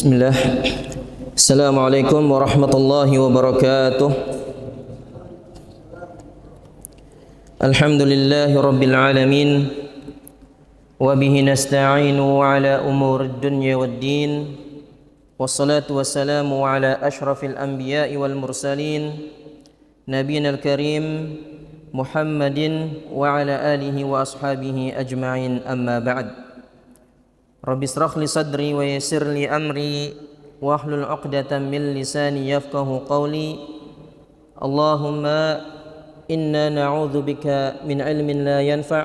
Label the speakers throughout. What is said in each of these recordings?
Speaker 1: Bismillah. Assalamualaikum warahmatullahi wabarakatuh. Alhamdulillahi rabbil alamin. Wa bihi nasta'inu ala umurid dunya waddin. Wassalatu wassalamu ala ashrafil anbiya'i wal mursalin, nabiyina al-karim Muhammadin wa ala alihi wa ashabihi ajma'in, amma ba'd. Rabbi israh li sadri wa yassir li amri wahlul 'uqdatam min lisani yafqahu qawli. Allahumma inna na'udzu bika min ilmin la yanfa'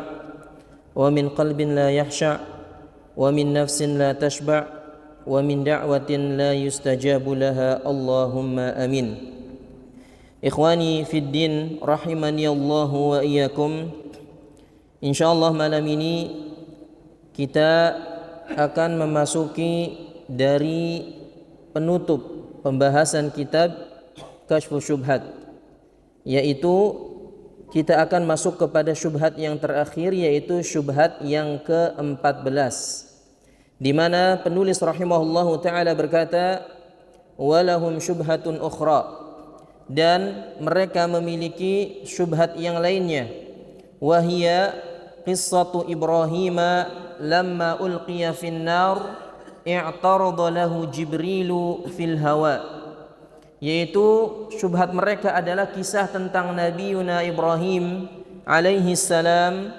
Speaker 1: wa min qalbin la yakhsha' wa min nafsin la tashba' wa min da'watin la yustajabu laha. Allahumma amin. Ikhwani fid din rahimani Allahu wa iyyakum. Insyaallah malam ini kita akan memasuki dari penutup pembahasan kitab Kashfus Syubhat, yaitu kita akan masuk kepada syubhat yang terakhir, yaitu syubhat yang ke-14, di mana penulis rahimahullahu taala berkata, walahum syubhatun ukhra, dan mereka memiliki syubhat yang lainnya, wahia qissatu Ibrahim lamma ulqiya fin nar i'tarada lahu Jibrilu fil hawa, yaitu syubhat mereka adalah kisah tentang Nabiuna Ibrahim alaihi salam.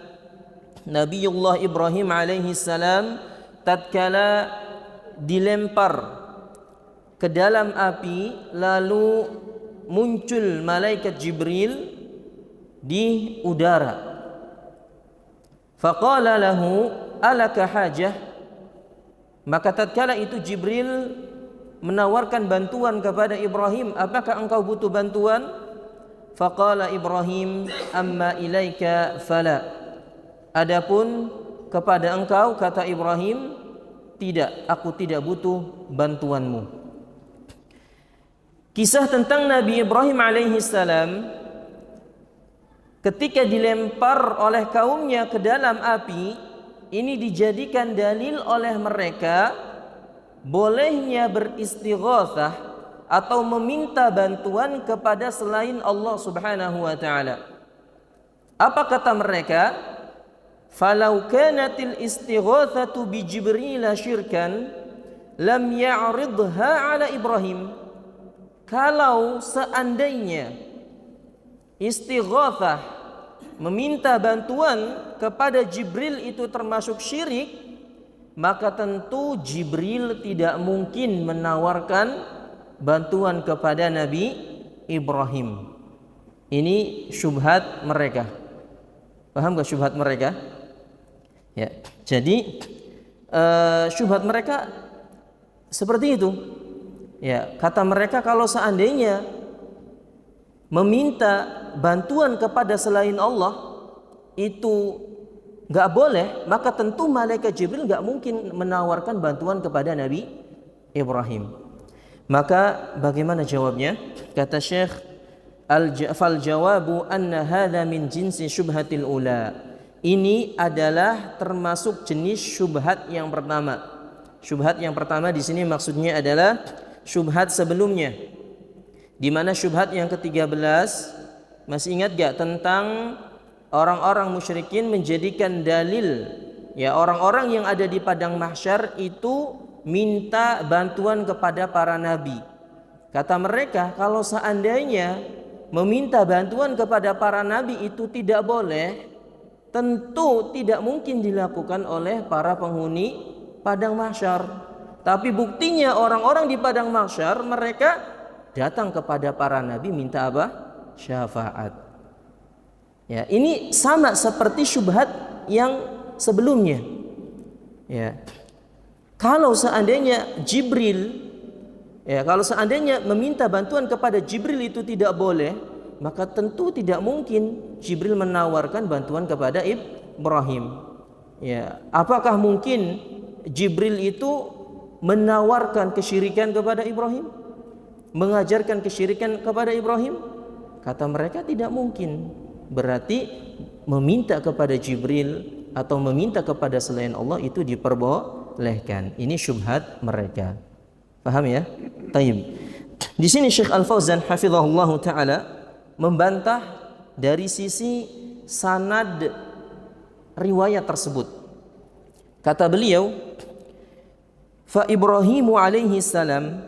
Speaker 1: Nabiullah Ibrahim alaihi salam tatkala dilempar ke dalam api, lalu muncul malaikat Jibril di udara. Faqala lahu alaka hajah, maka tatkala itu Jibril menawarkan bantuan kepada Ibrahim, apakah engkau butuh bantuan? Faqala Ibrahim amma ilaika fala, adapun kepada engkau, kata Ibrahim, tidak, aku tidak butuh bantuanmu. Kisah tentang Nabi Ibrahim alaihi salam ketika dilempar oleh kaumnya ke dalam api, ini dijadikan dalil oleh mereka bolehnya beristighatsah atau meminta bantuan kepada selain Allah Subhanahu wa taala. Apa kata mereka? Falau kanatil istighatsatu bi Jibril syirkan lam ya'ridha ala Ibrahim. Kalau seandainya istighatsah, meminta bantuan kepada Jibril itu termasuk syirik, maka tentu Jibril tidak mungkin menawarkan bantuan kepada Nabi Ibrahim. Ini syubhat mereka. Paham gak syubhat mereka? Ya, jadi syubhat mereka seperti itu. Ya, kata mereka kalau seandainya meminta bantuan kepada selain Allah itu gak boleh, maka tentu malaikat Jibril gak mungkin menawarkan bantuan kepada Nabi Ibrahim. Maka bagaimana jawabnya? Kata Syekh, fal jawabu anna hadha min jinsi syubhatil ula. Ini adalah termasuk jenis syubhat yang pertama. Syubhat yang pertama di sini maksudnya adalah syubhat sebelumnya, di mana syubhat yang ke-13, masih ingat gak tentang orang-orang musyrikin menjadikan dalil, ya, orang-orang yang ada di padang mahsyar itu minta bantuan kepada para nabi. Kata mereka kalau seandainya meminta bantuan kepada para nabi itu tidak boleh, tentu tidak mungkin dilakukan oleh para penghuni padang mahsyar. Tapi buktinya orang-orang di padang mahsyar mereka datang kepada para nabi minta apa? Syafaat. Ya, ini sama seperti syubhat yang sebelumnya. Ya. Kalau seandainya Jibril, ya, kalau seandainya meminta bantuan kepada Jibril itu tidak boleh, maka tentu tidak mungkin Jibril menawarkan bantuan kepada Ibrahim. Ya, apakah mungkin Jibril itu menawarkan kesyirikan kepada Ibrahim? Mengajarkan kesyirikan kepada Ibrahim? Kata mereka tidak mungkin. Berarti meminta kepada Jibril atau meminta kepada selain Allah itu diperbolehkan. Ini syubhat mereka. Paham ya? Taib. Di sini Syekh Al-Fauzan hafizahullah taala membantah dari sisi sanad riwayat tersebut. Kata beliau, fa Ibrahimu alaihi salam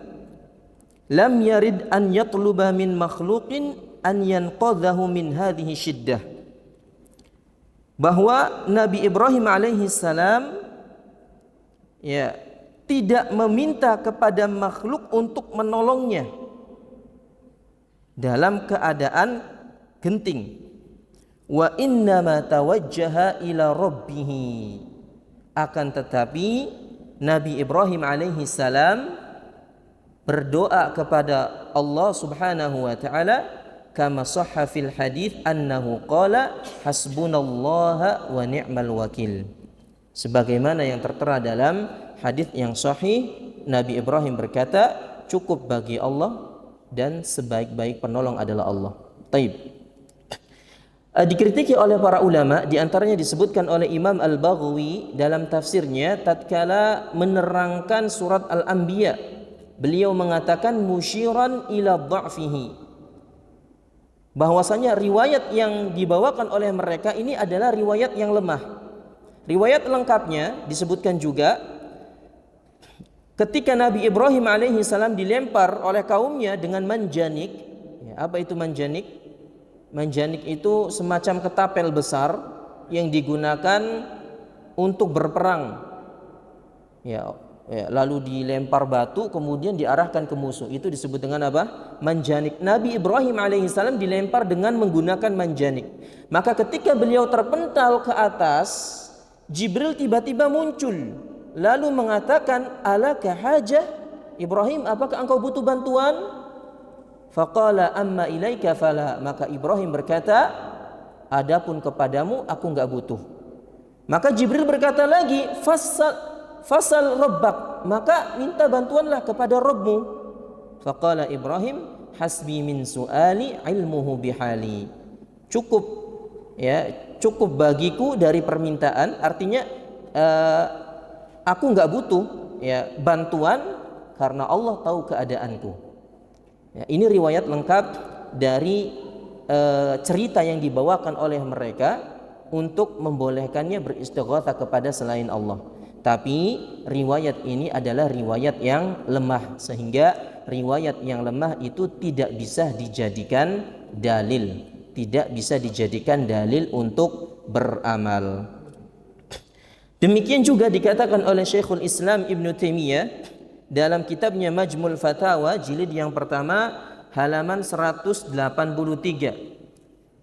Speaker 1: lam yarid an yatluba min makhluqin an yanqadhahu min hadhihi syiddah. Bahwa Nabi Ibrahim alaihi salam tidak meminta kepada makhluk untuk menolongnya dalam keadaan genting. Wa innama tawajjaha ila rabbih. Akan tetapi Nabi Ibrahim alaihi salam berdoa kepada Allah Subhanahu wa taala, kama sahha fil hadits annahu qala hasbunallaha wa ni'mal wakil. Sebagaimana yang tertera dalam hadis yang sahih, Nabi Ibrahim berkata, cukup bagi Allah dan sebaik-baik penolong adalah Allah. Taib. Dikritiki oleh para ulama, diantaranya disebutkan oleh Imam Al-Baghawi dalam tafsirnya tatkala menerangkan surat Al-Anbiya. Beliau mengatakan musyiran ila dha'fihi, bahwasanya riwayat yang dibawakan oleh mereka ini adalah riwayat yang lemah. Riwayat lengkapnya disebutkan juga ketika Nabi Ibrahim alaihi salam dilempar oleh kaumnya dengan manjanik. Apa itu manjanik? Manjanik itu semacam ketapel besar yang digunakan untuk berperang. Lalu dilempar batu kemudian diarahkan ke musuh. Itu disebut dengan apa? Manjanik. Nabi Ibrahim alaihi salam dilempar dengan menggunakan manjanik. Maka ketika beliau terpental ke atas, Jibril tiba-tiba muncul lalu mengatakan, alaka hajah Ibrahim, apakah engkau butuh bantuan? Faqala amma ilaika fala. Maka Ibrahim berkata, adapun kepadamu aku enggak butuh. Maka Jibril berkata lagi, fasal rabbak, maka minta bantuanlah kepada Rabbmu. Faqala Ibrahim, hasbi min suali ilmuhu bihali. Cukup bagiku dari permintaan, artinya aku enggak butuh bantuan karena Allah tahu keadaanku. Ini riwayat lengkap dari cerita yang dibawakan oleh mereka untuk membolehkannya beristighatsah kepada selain Allah. Tapi riwayat ini adalah riwayat yang lemah, sehingga riwayat yang lemah itu tidak bisa dijadikan dalil, tidak bisa dijadikan dalil untuk beramal. Demikian juga dikatakan oleh Syekhul Islam Ibn Taimiyah dalam kitabnya Majmul Fatawa jilid yang pertama halaman 183.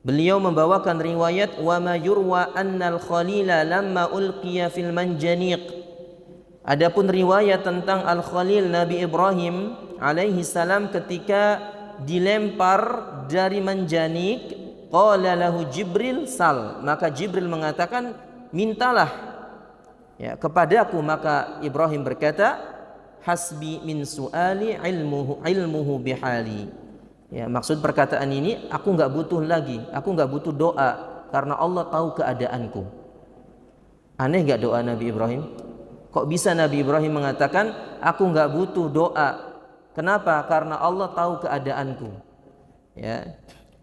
Speaker 1: Beliau membawakan riwayat wa ma yurwa annal khalila lamma ulqiya fil manjaniq. Adapun riwayat tentang Al-Khalil Nabi Ibrahim alaihi salam ketika dilempar dari manjanik, qala lahu Jibril sal, maka Jibril mengatakan mintalah kepadaku. Maka Ibrahim berkata, hasbi min suali ilmuhu bihali. Maksud perkataan ini, aku enggak butuh lagi, aku enggak butuh doa karena Allah tahu keadaanku. Aneh enggak doa Nabi Ibrahim? Kok bisa Nabi Ibrahim mengatakan aku enggak butuh doa? Kenapa? Karena Allah tahu keadaanku.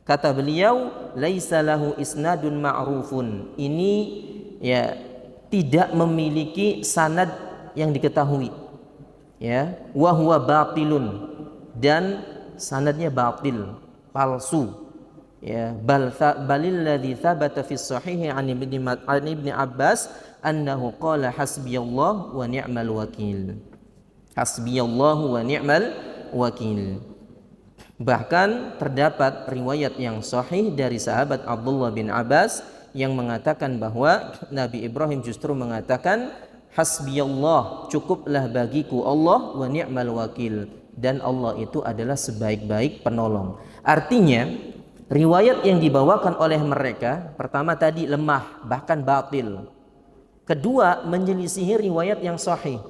Speaker 1: Kata beliau, laisa lahu isnadun ma'rufun. Ini tidak memiliki sanad yang diketahui. Wa huwa batilun, dan sanadnya batil, palsu. Balil ladzi tsabata fi sahih an Ibnu Abbas annahu qala hasbiyallah wa ni'mal wakil. Hasbiyallahu wa ni'mal wakil. Bahkan terdapat riwayat yang sahih dari sahabat Abdullah bin Abbas yang mengatakan bahwa Nabi Ibrahim justru mengatakan, hasbiyallah, cukuplah bagiku Allah, wa ni'mal wakil, dan Allah itu adalah sebaik-baik penolong. Artinya riwayat yang dibawakan oleh mereka, pertama tadi lemah, bahkan batil. Kedua, menyelisihi riwayat yang sahih.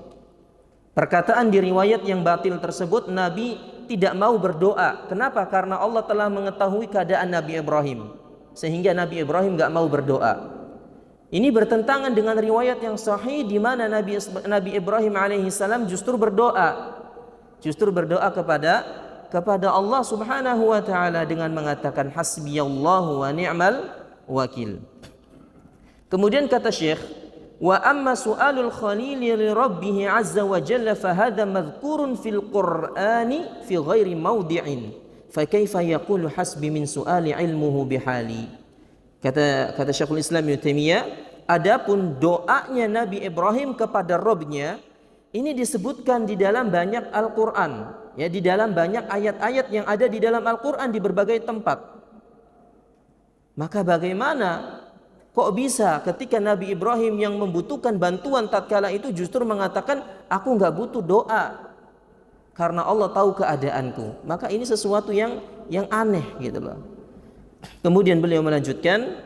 Speaker 1: Perkataan di riwayat yang batil tersebut, Nabi tidak mau berdoa. Kenapa? Karena Allah telah mengetahui keadaan Nabi Ibrahim, sehingga Nabi Ibrahim gak mau berdoa. Ini bertentangan dengan riwayat yang sahih di mana Nabi Ibrahim alaihissalam justru berdoa. justru berdoa kepada Allah Subhanahu wa taala dengan mengatakan hasbiyallahu wa ni'mal wakil. Kemudian kata Syekh, wa amma su'alul khalil li rabbih azza wa jalla fa hadha madhkurun fil qur'ani fi ghairi mawdi'in fa kaifa yaqulu hasbi min su'ali ilmuhu bihali. Kata Syekhul Islam Ibnu Taimiyah, adapun doanya Nabi Ibrahim kepada Rabb-nya ini disebutkan di dalam banyak Al-Qur'an, ya, di dalam banyak ayat-ayat yang ada di dalam Al-Qur'an di berbagai tempat. Maka bagaimana kok bisa ketika Nabi Ibrahim yang membutuhkan bantuan tatkala itu justru mengatakan aku enggak butuh doa karena Allah tahu keadaanku. Maka ini sesuatu yang aneh gitu loh. Kemudian beliau melanjutkan,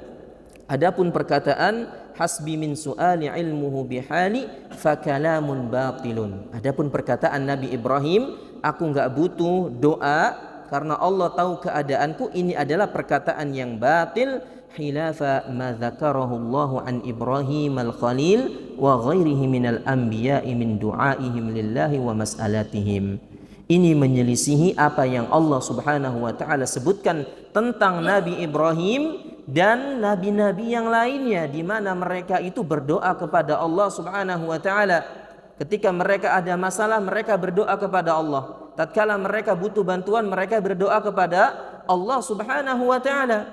Speaker 1: adapun perkataan hasbi min su'ali ilmuhu bihali fa kalamun batilun. Adapun perkataan Nabi Ibrahim, aku enggak butuh doa karena Allah tahu keadaanku, ini adalah perkataan yang batil, khilafa ma dzakarahu Allah an Ibrahim al-Khalil wa ghairihi minal anbiya'i min du'aihim lillahi wa mas'alatihim. Ini menyelisihi apa yang Allah Subhanahu wa taala sebutkan tentang Nabi Ibrahim dan nabi-nabi yang lainnya, di mana mereka itu berdoa kepada Allah Subhanahu wa taala. Ketika mereka ada masalah, mereka berdoa kepada Allah. Tatkala mereka butuh bantuan, mereka berdoa kepada Allah Subhanahu wa taala.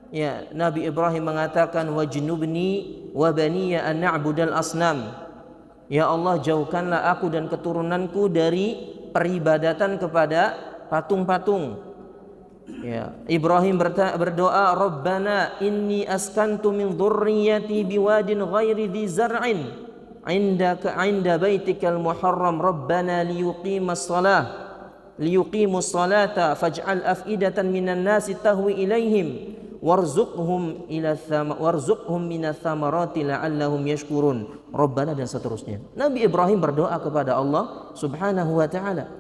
Speaker 1: Ya, Nabi Ibrahim mengatakan wajnubni wa baniya an na'budal asnam. Ya Allah, jauhkanlah aku dan keturunanku dari peribadatan kepada patung-patung. Ya, Ibrahim berdoa, Rabbana inni askantu min dhurriyyati biwadin ghairi dhi zar'in 'inda baitikal muharram Rabbana liyuqimus salata faj'al af'idatan minan nasi tahwi ilaihim warzuqhum minas thamarati la'allahum yashkurun Rabbana, dan seterusnya. Nabi Ibrahim berdoa kepada Allah Subhanahu wa taala.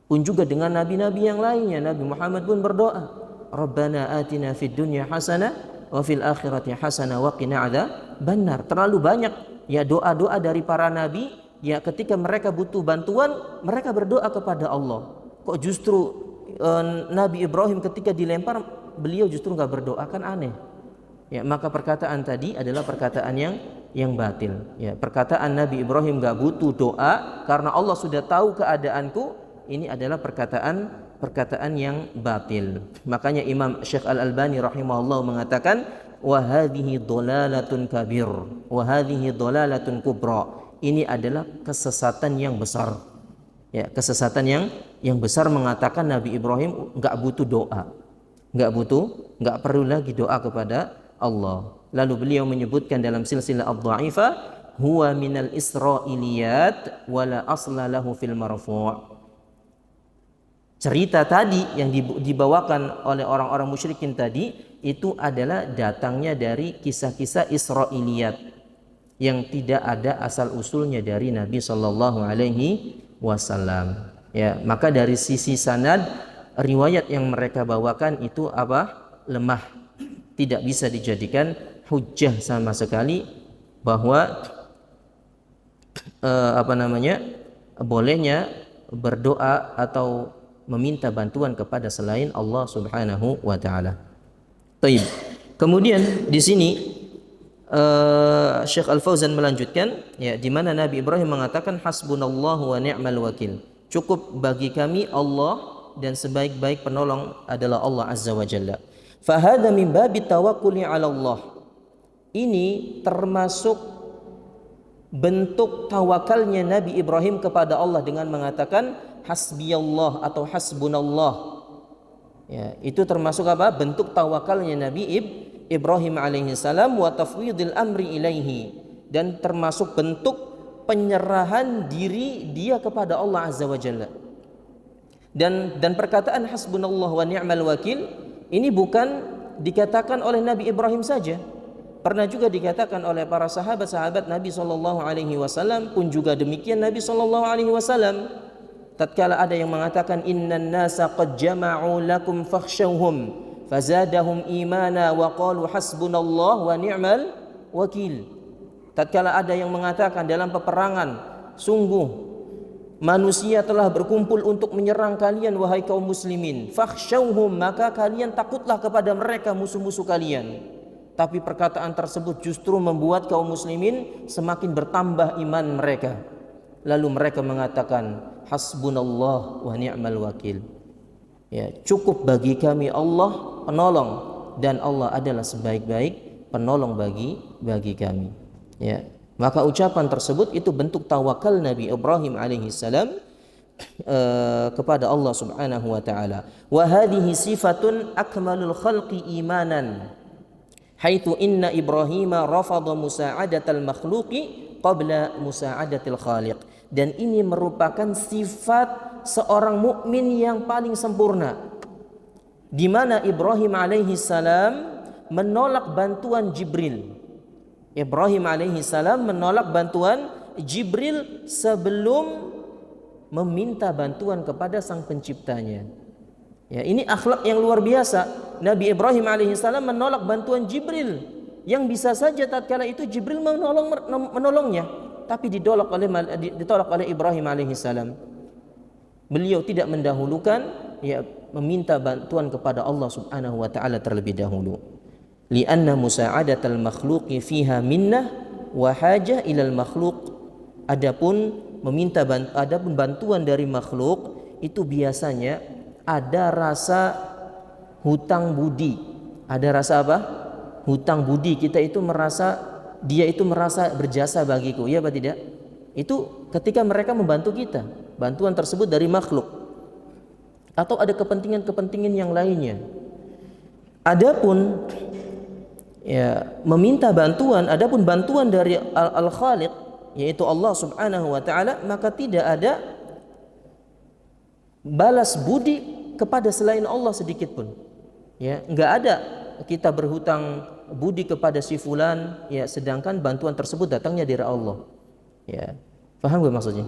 Speaker 1: Pun juga dengan nabi-nabi yang lainnya, Nabi Muhammad pun berdoa, Rabbana atina fid dunya hasanah wa fil akhirati hasanah wa qina adzabannar. Terlalu banyak ya doa-doa dari para nabi, ya ketika mereka butuh bantuan, mereka berdoa kepada Allah. Kok justru Nabi Ibrahim ketika dilempar, beliau justru enggak berdoa, kan aneh. Ya, maka perkataan tadi adalah perkataan yang batil. Ya, perkataan Nabi Ibrahim enggak butuh doa karena Allah sudah tahu keadaanku, ini adalah perkataan yang batil. Makanya Imam Syekh Al-Albani rahimahullah mengatakan wa hadhihi dhalalatun kabir wa hadhihi dhalalatun kubra. Ini adalah kesesatan yang besar. Ya, kesesatan yang besar mengatakan Nabi Ibrahim enggak butuh doa. Enggak perlu lagi doa kepada Allah. Lalu beliau menyebutkan dalam silsilah ad-dha'ifah, huwa minal israiliyat wala asla lahu fil marfu'. Cerita tadi yang dibawakan oleh orang-orang musyrikin tadi itu adalah datangnya dari kisah-kisah Israiliyat yang tidak ada asal usulnya dari Nabi Shallallahu Alaihi Wasallam. Ya, maka dari sisi sanad riwayat yang mereka bawakan itu lemah, tidak bisa dijadikan hujjah sama sekali bahwa bolehnya berdoa atau meminta bantuan kepada selain Allah Subhanahu wa taala. Baik. Kemudian di sini Syekh Al-Fauzan melanjutkan, ya, di mana Nabi Ibrahim mengatakan hasbunallahu wa ni'mal wakil. Cukup bagi kami Allah dan sebaik-baik penolong adalah Allah Azza wa Jalla. Fa hadza min babi tawakkuli 'ala Allah. Ini termasuk bentuk tawakalnya Nabi Ibrahim kepada Allah dengan mengatakan hasbiyallah atau hasbunallah. Ya, itu termasuk bentuk tawakalnya Nabi Ibrahim alaihi salam wa tafwidil amri ilaihi, dan termasuk bentuk penyerahan diri dia kepada Allah Azza wa Jalla. Dan perkataan hasbunallah wa ni'mal wakil ini bukan dikatakan oleh Nabi Ibrahim saja. Pernah juga dikatakan oleh para sahabat-sahabat Nabi sallallahu alaihi wasallam, pun juga demikian Nabi sallallahu alaihi wasallam. Tatkala ada yang mengatakan innan nasa qad jama'u lakum fakhshawhum fazadahum imana wa qalu hasbunallah wa ni'mal wakil. Tatkala ada yang mengatakan dalam peperangan, sungguh manusia telah berkumpul untuk menyerang kalian wahai kaum muslimin, fakhshawhum, maka kalian takutlah kepada mereka, musuh-musuh kalian. Tapi perkataan tersebut justru membuat kaum muslimin semakin bertambah iman mereka. Lalu mereka mengatakan, hasbunallah wa ni'mal wakil. Ya, cukup bagi kami Allah penolong, dan Allah adalah sebaik-baik penolong bagi kami. Ya, maka ucapan tersebut itu bentuk tawakal Nabi Ibrahim alaihissalam kepada Allah Subhanahu wa taala. Wa hadhihi sifatun akmalul khalqi imanan, haitsu inna Ibrahim rafadha musa'adatal makhluqi qabla musa'adatil khaliq. Dan ini merupakan sifat seorang mukmin yang paling sempurna, di mana Ibrahim alaihi salam menolak bantuan Jibril. Ibrahim alaihi salam menolak bantuan Jibril sebelum meminta bantuan kepada sang penciptanya. Ya, ini akhlak yang luar biasa. Nabi Ibrahim alaihi salam menolak bantuan Jibril yang bisa saja tatkala itu Jibril menolongnya, tapi ditolak oleh Ibrahim alaihi salam. Beliau tidak mendahulukan, ya, meminta bantuan kepada Allah Subhanahu wa taala terlebih dahulu. Lianna musa'adatal makhluqi fiha minnah wa hajah ilal makhluq. Adapun bantuan dari makhluk itu biasanya ada rasa hutang budi. Ada rasa apa? Hutang budi. Dia itu merasa berjasa bagiku, ya apa tidak? Itu ketika mereka membantu kita, bantuan tersebut dari makhluk atau ada kepentingan-kepentingan yang lainnya. Adapun, ya, meminta bantuan, adapun bantuan dari Al-Khaliq, yaitu Allah Subhanahu wa taala, maka tidak ada balas budi kepada selain Allah sedikit pun. Ya, enggak ada kita berhutang budi kepada si fulan, ya, sedangkan bantuan tersebut datangnya dari Allah. Ya, paham gak maksudnya?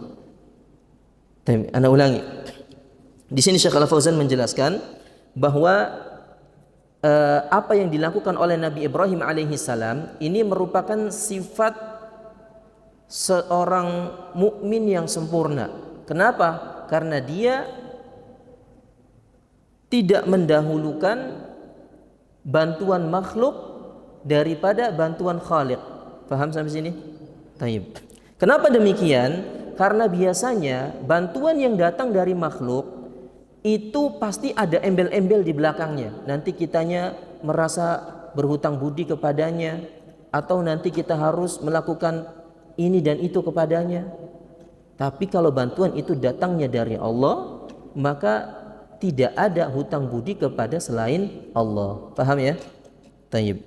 Speaker 1: Ana ulangi. Di sini Syekh Al-Fauzan menjelaskan bahwa apa yang dilakukan oleh Nabi Ibrahim alaihi salam ini merupakan sifat seorang mukmin yang sempurna. Kenapa? Karena dia tidak mendahulukan bantuan makhluk daripada bantuan Khaliq. Paham sampai sini? Taib. Kenapa demikian? Karena biasanya bantuan yang datang dari makhluk itu pasti ada embel-embel di belakangnya. Nanti kitanya merasa berhutang budi kepadanya, atau nanti kita harus melakukan ini dan itu kepadanya. Tapi kalau bantuan itu datangnya dari Allah, maka tidak ada hutang budi kepada selain Allah. Paham ya? Taib.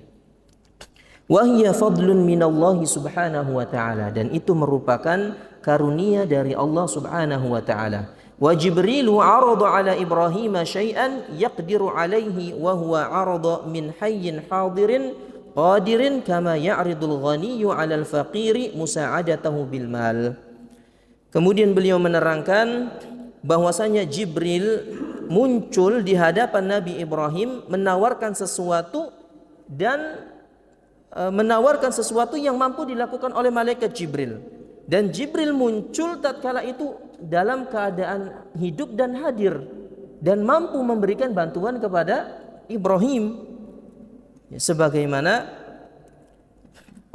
Speaker 1: Wahya fadlun minallahi subhanahu wa ta'ala, dan itu merupakan karunia dari Allah subhanahu wa ta'ala. Wa Jibrilu arada ala Ibrahim syai'an yaqdiru alaihi wa huwa arada min hayyin hadirin qadirin kama ya'ridul ghaniyyu ala al-faqiri musa'adatahu bil mal. Kemudian beliau menerangkan bahwasanya Jibril muncul di hadapan Nabi Ibrahim menawarkan sesuatu, dan menawarkan sesuatu yang mampu dilakukan oleh malaikat Jibril. Dan Jibril muncul tatkala itu dalam keadaan hidup dan hadir, dan mampu memberikan bantuan kepada Ibrahim, ya, sebagaimana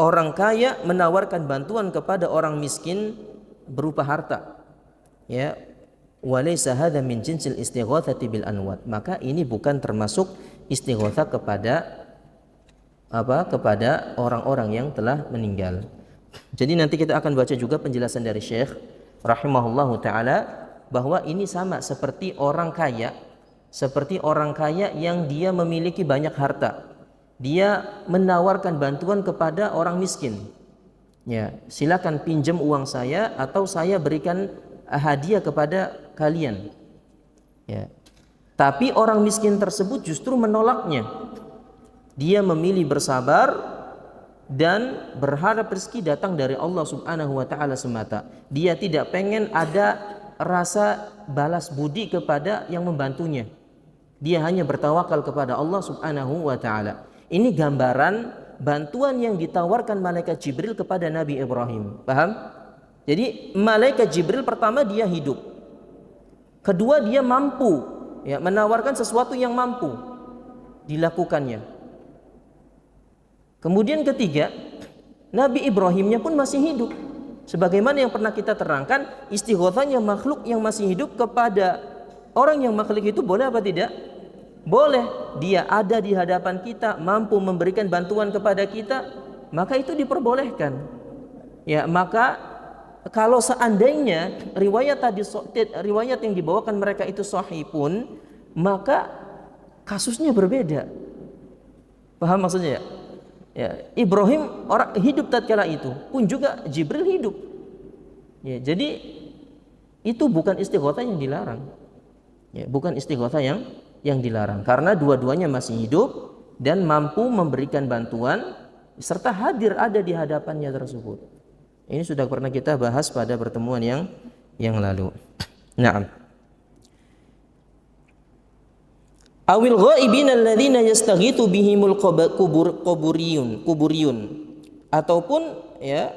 Speaker 1: orang kaya menawarkan bantuan kepada orang miskin berupa harta. Ya, walaysa hadza min jinsil istighatsati bil anwat. Maka ini bukan termasuk istighatsah kepada orang-orang yang telah meninggal. Jadi nanti kita akan baca juga penjelasan dari Syekh rahimahullahu taala bahwa ini sama seperti orang kaya yang dia memiliki banyak harta. Dia menawarkan bantuan kepada orang miskin. Ya, silakan pinjam uang saya atau saya berikan hadiah kepada kalian. Ya. Tapi orang miskin tersebut justru menolaknya. Dia memilih bersabar dan berharap rezeki datang dari Allah Subhanahu wa taala semata. Dia tidak pengen ada rasa balas budi kepada yang membantunya. Dia hanya bertawakal kepada Allah Subhanahu wa taala. Ini gambaran bantuan yang ditawarkan malaikat Jibril kepada Nabi Ibrahim. Paham? Jadi malaikat Jibril pertama dia hidup. Kedua dia mampu ya menawarkan sesuatu yang mampu dilakukannya. Kemudian ketiga, Nabi Ibrahimnya pun masih hidup. Sebagaimana yang pernah kita terangkan, istighothanya makhluk yang masih hidup kepada orang yang makhluk itu boleh apa tidak? Boleh. Dia ada di hadapan kita, mampu memberikan bantuan kepada kita, maka itu diperbolehkan. Ya, maka kalau seandainya riwayat yang dibawakan mereka itu sahih pun, maka kasusnya berbeda. Paham maksudnya ya? Ya, Ibrahim orang hidup tatkala itu, pun juga Jibril hidup. Ya, jadi itu bukan istighothah yang dilarang. Ya, bukan istighothah yang dilarang karena dua-duanya masih hidup dan mampu memberikan bantuan serta hadir ada di hadapannya tersebut. Ini sudah pernah kita bahas pada pertemuan yang lalu. Naam. Awil ghaibin alladzina yastaghithu bihimul kuburiyun ataupun ya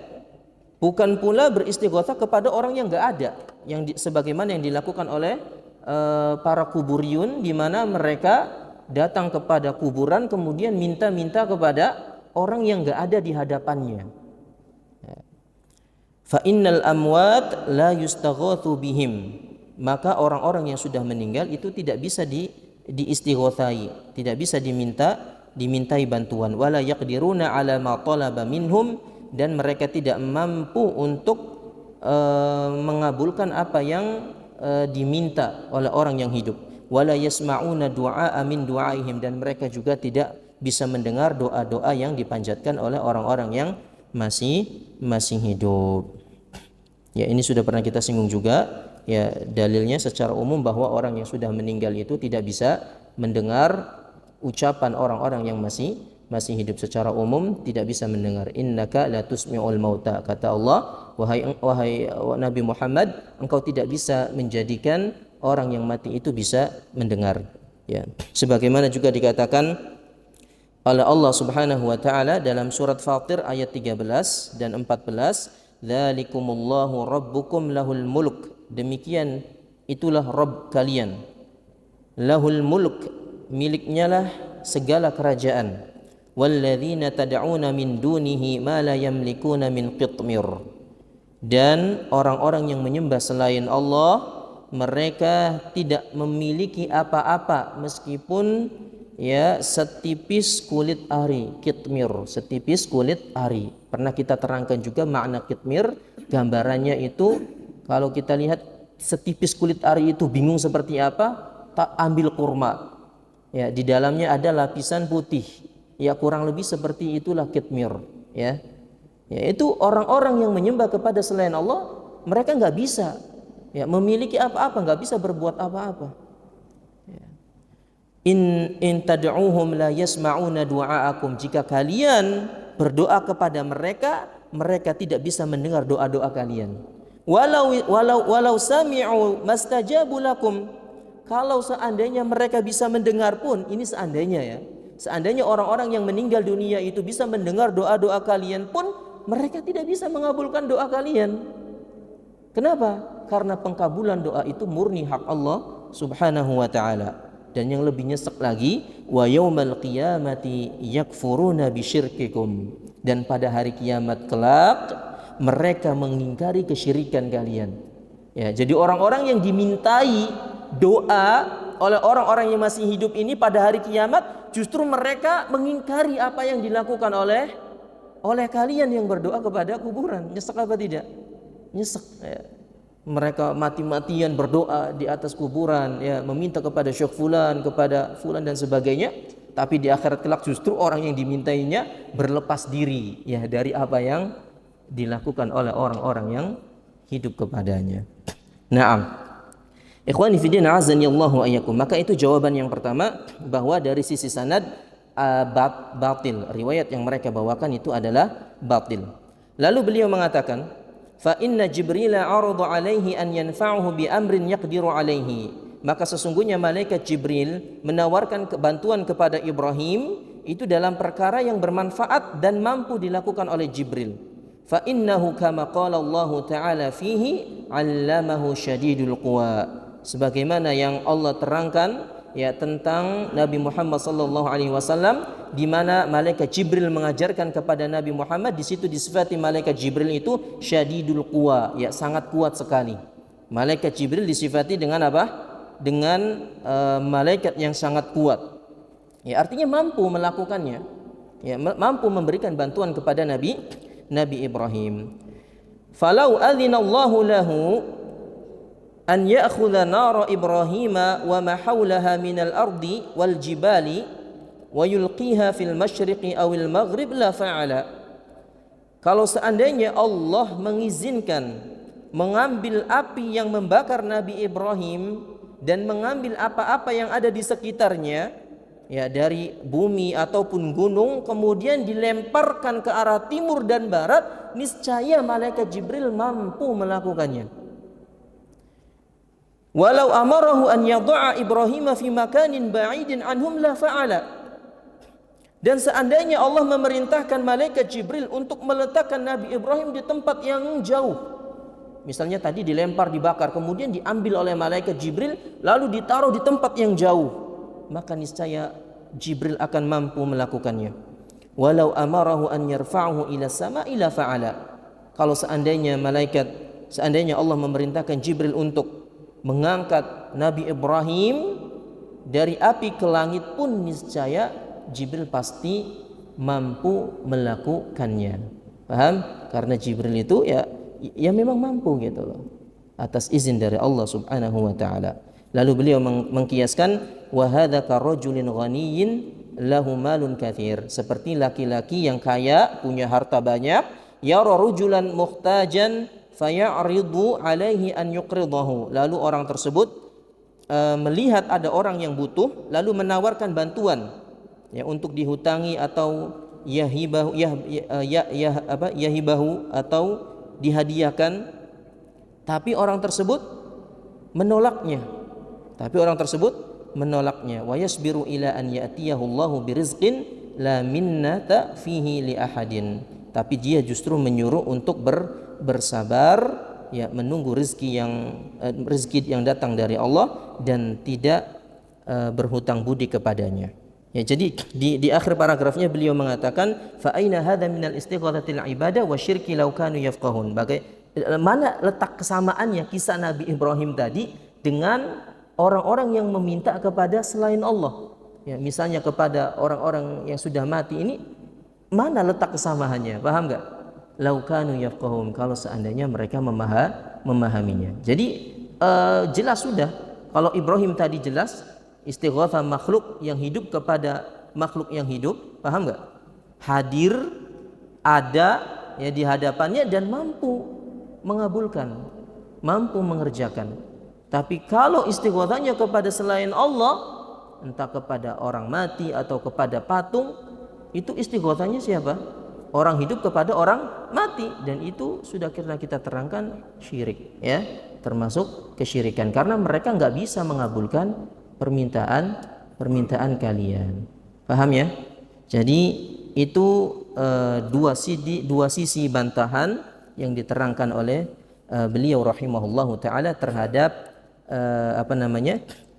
Speaker 1: bukan pula beristighothah kepada orang yang enggak ada sebagaimana yang dilakukan oleh para kuburiyun di mana mereka datang kepada kuburan kemudian minta-minta kepada orang yang enggak ada di hadapannya. Fa innal amwat la yustaghathu bihim, maka orang-orang yang sudah meninggal itu tidak bisa diistighothai, tidak bisa dimintai bantuan. Wala yaqdiruna ala ma talaba minhum, dan mereka tidak mampu untuk mengabulkan apa yang diminta oleh orang yang hidup. Wala yasma'una du'a min du'aihim, dan mereka juga tidak bisa mendengar doa-doa yang dipanjatkan oleh orang-orang yang masih hidup. Ya, ini sudah pernah kita singgung juga. Ya, dalilnya secara umum bahwa orang yang sudah meninggal itu tidak bisa mendengar ucapan orang-orang yang masih hidup. Secara umum tidak bisa mendengar. Innaka la tusmi'ul mauta, kata Allah, wahai Nabi Muhammad, engkau tidak bisa menjadikan orang yang mati itu bisa mendengar. Ya, sebagaimana juga dikatakan oleh Allah Subhanahu wa taala dalam surat Fatir ayat 13 dan 14, dzalikumullahu rabbukum lahul mulk, demikian itulah Rabb kalian, lahul mulk, miliknya lah segala kerajaan, walladzina tad'una min dunihi ma la yamlikuna min qitmir, dan orang-orang yang menyembah selain Allah mereka tidak memiliki apa-apa meskipun ya setipis kulit ari, kitmir, setipis kulit ari. Pernah kita terangkan juga makna kitmir, gambarannya itu kalau kita lihat setipis kulit ari itu bingung seperti apa, tak ambil kurma. Ya, di dalamnya ada lapisan putih. Ya, kurang lebih seperti itulah kitmir, ya. Ya, itu orang-orang yang menyembah kepada selain Allah, mereka enggak bisa ya memiliki apa-apa, enggak bisa berbuat apa-apa. Ya. In tad'uhum la yasma'una du'aakum, jika kalian berdoa kepada mereka, mereka tidak bisa mendengar doa-doa kalian. Walau sami'u mastajabu lakum, kalau seandainya mereka bisa mendengar pun, ini seandainya ya, seandainya orang-orang yang meninggal dunia itu bisa mendengar doa-doa kalian pun, mereka tidak bisa mengabulkan doa kalian. Kenapa? Karena pengkabulan doa itu murni hak Allah Subhanahu wa ta'ala. Dan yang lebih nyesek lagi, wa yaumal qiyamati yakfuruna bisyirkikum, dan pada hari kiamat kelak mereka mengingkari kesyirikan kalian. Ya, jadi orang-orang yang dimintai doa oleh orang-orang yang masih hidup ini pada hari kiamat, justru mereka mengingkari apa yang dilakukan oleh kalian yang berdoa kepada kuburan. Nyesek apa tidak? Nyesek. Ya. Mereka mati-matian berdoa di atas kuburan, ya, meminta kepada syekh fulan, kepada fulan dan sebagainya, tapi di akhirat kelak justru orang yang dimintainya berlepas diri ya dari apa yang dilakukan oleh orang-orang yang hidup kepadanya. Naam. Ikhwani fi din azani Allahu ayyakum. Maka itu jawaban yang pertama, bahwa dari sisi sanad batil, riwayat yang mereka bawakan itu adalah batil. Lalu beliau mengatakan, fa inna Jibril 'arada 'alaihi an yanfa'uhu bi amrin yaqdiru 'alaihi, maka sesungguhnya malaikat Jibril menawarkan bantuan kepada Ibrahim itu dalam perkara yang bermanfaat dan mampu dilakukan oleh Jibril. fa innahu kama qala Allah taala fihi 'allamahu syadidul quwa, sebagaimana yang Allah terangkan ya tentang Nabi Muhammad sallallahu alaihi wasallam, di mana malaikat Jibril mengajarkan kepada Nabi Muhammad. Di situ disifati malaikat Jibril itu syadidul quwa, ya sangat kuat sekali. Malaikat Jibril disifati dengan apa? Dengan malaikat yang sangat kuat. Ya artinya mampu melakukannya. Ya mampu memberikan bantuan kepada Nabi Ibrahim. Falau adzinallahu lahu an ya'khudha nara Ibrahim wa ma haulaha minal ardi wal jibali wa yulqiha fil masyriqi awil maghrib la fa'ala. Kalau seandainya Allah mengizinkan mengambil api yang membakar Nabi Ibrahim dan mengambil apa-apa yang ada di sekitarnya, ya dari bumi ataupun gunung, kemudian dilemparkan ke arah timur dan barat, niscaya malaikat Jibril mampu melakukannya. Walau amarahu an yadha'a Ibrahim fi makanin ba'idin anhum la fa'ala. Dan seandainya Allah memerintahkan malaikat Jibril untuk meletakkan Nabi Ibrahim di tempat yang jauh, misalnya tadi dilempar, dibakar, kemudian diambil oleh malaikat Jibril lalu ditaruh di tempat yang jauh, maka niscaya Jibril akan mampu melakukannya. Walau amarahu an yarfa'ahu ila sama'i la fa'ala. Kalau seandainya Allah memerintahkan Jibril untuk mengangkat Nabi Ibrahim dari api ke langit pun, niscaya Jibril pasti mampu melakukannya. Paham? Karena Jibril itu ya memang mampu gitu loh, atas izin dari Allah Subhanahu wa taala. Lalu beliau mengkiaskan wa hadza ka rajulin ghaniyyin lahu malun katsir, seperti laki-laki yang kaya, punya harta banyak, yara rajulan muhtajan fayaridu alaihi an yuqridahu, lalu orang tersebut melihat ada orang yang butuh lalu menawarkan bantuan ya untuk dihutangi atau yahibahu atau dihadiahkan, tapi orang tersebut menolaknya. Wa yasbiru ila an ya'tiyahu Allahu birizqin la minnata fihi li ahadin, tapi dia justru menyuruh untuk bersabar ya, menunggu rezeki yang datang dari Allah dan tidak berhutang budi kepadanya. Ya, jadi di akhir paragrafnya beliau mengatakan fa aina hadza minal istighatsatil ibadah wa syirki law kanu yafqahun. Mana letak kesamaannya kisah Nabi Ibrahim tadi dengan orang-orang yang meminta kepada selain Allah? Ya, misalnya kepada orang-orang yang sudah mati ini, mana letak kesamaannya? Paham enggak? Law kanu yafqahun, kalau seandainya mereka memahaminya. Jadi jelas sudah, kalau Ibrahim tadi jelas istighatsah makhluk yang hidup kepada makhluk yang hidup, paham enggak? Hadir, ada ya di hadapannya dan mampu mengabulkan, mampu mengerjakan. Tapi kalau istighatsahnya kepada selain Allah, entah kepada orang mati atau kepada patung, itu istighatsahnya siapa? Orang hidup kepada orang mati, dan itu sudah kita terangkan syirik ya, termasuk kesyirikan, karena mereka enggak bisa mengabulkan permintaan kalian. Paham ya? Jadi itu dua sisi bantahan yang diterangkan oleh beliau rahimahullahu taala terhadap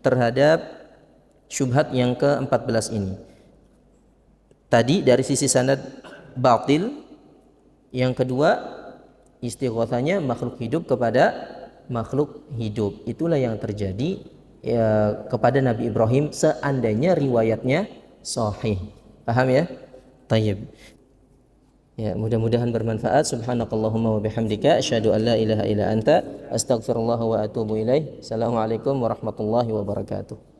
Speaker 1: terhadap syubhat yang ke-14 ini. Tadi dari sisi sanad batil, yang kedua istighatsanya makhluk hidup kepada makhluk hidup. Itulah yang terjadi ya kepada Nabi Ibrahim seandainya riwayatnya sahih. Paham ya? Tayyib. Ya, mudah-mudahan bermanfaat. Subhanakallahumma wa bihamdika asyhadu an la ilaha illa anta astaghfirullah wa atubu ilaih. Assalamualaikum warahmatullahi wabarakatuh.